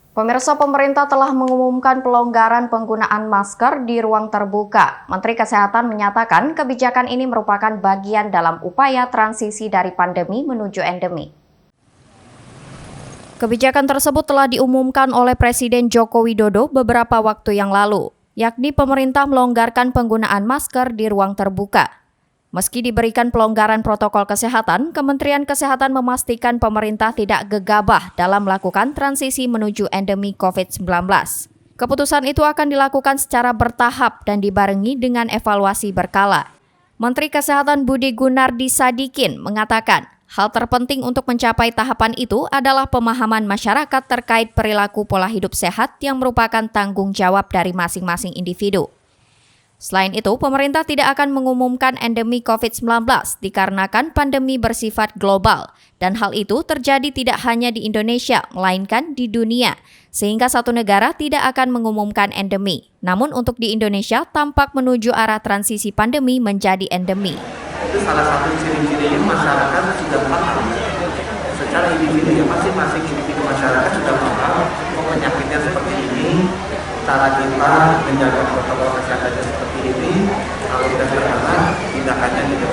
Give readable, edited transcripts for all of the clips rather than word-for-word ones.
Pemirsa, pemerintah telah mengumumkan pelonggaran penggunaan masker di ruang terbuka. Menteri Kesehatan menyatakan kebijakan ini merupakan bagian dalam upaya transisi dari pandemi menuju endemi. Kebijakan tersebut telah diumumkan oleh Presiden Joko Widodo beberapa waktu yang lalu, yakni pemerintah melonggarkan penggunaan masker di ruang terbuka. Meski diberikan pelonggaran protokol kesehatan, Kementerian Kesehatan memastikan pemerintah tidak gegabah dalam melakukan transisi menuju endemi COVID-19. Keputusan itu akan dilakukan secara bertahap dan dibarengi dengan evaluasi berkala. Menteri Kesehatan Budi Gunardi Sadikin mengatakan, hal terpenting untuk mencapai tahapan itu adalah pemahaman masyarakat terkait perilaku pola hidup sehat yang merupakan tanggung jawab dari masing-masing individu. Selain itu, pemerintah tidak akan mengumumkan endemi COVID-19 dikarenakan pandemi bersifat global dan hal itu terjadi tidak hanya di Indonesia, melainkan di dunia, sehingga satu negara tidak akan mengumumkan endemi. Namun untuk di Indonesia tampak menuju arah transisi pandemi menjadi endemi. Itu salah satu ciri-cirinya masyarakat sudah paham. Secara individu ya masing-masing individu masyarakat sudah paham penyakitnya seperti ini. Cara kita menjaga protokol kesehatannya seperti ini, kalau sudah terkena, tindakannya gitu.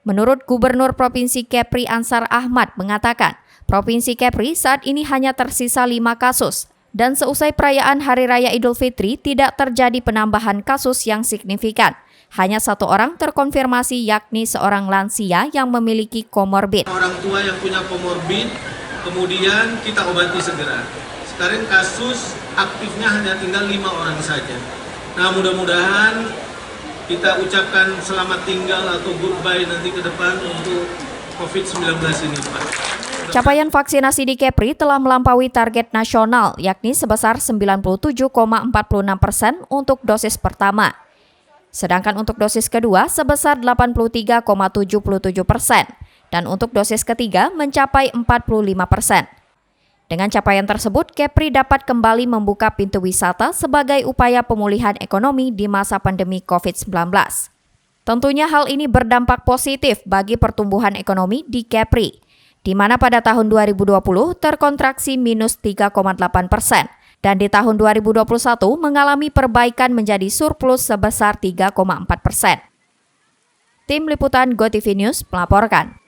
Menurut Gubernur Provinsi Kepri Ansar Ahmad mengatakan, Provinsi Kepri saat ini hanya tersisa 5 kasus, dan seusai perayaan Hari Raya Idul Fitri tidak terjadi penambahan kasus yang signifikan. Hanya 1 orang terkonfirmasi yakni seorang lansia yang memiliki komorbid. Orang tua yang punya komorbid, kemudian kita obati segera. Sekarang kasus aktifnya hanya tinggal 5 orang saja. Nah, mudah-mudahan kita ucapkan selamat tinggal atau goodbye nanti ke depan untuk COVID-19 ini, Pak. Capaian vaksinasi di Kepri telah melampaui target nasional, yakni sebesar 97,46% untuk dosis pertama. Sedangkan untuk dosis kedua sebesar 83,77% dan untuk dosis ketiga mencapai 45%. Dengan capaian tersebut, Kepri dapat kembali membuka pintu wisata sebagai upaya pemulihan ekonomi di masa pandemi COVID-19. Tentunya hal ini berdampak positif bagi pertumbuhan ekonomi di Kepri, di mana pada tahun 2020 terkontraksi minus 3,8% dan di tahun 2021 mengalami perbaikan menjadi surplus sebesar 3,4%. Tim Liputan GoTV News melaporkan.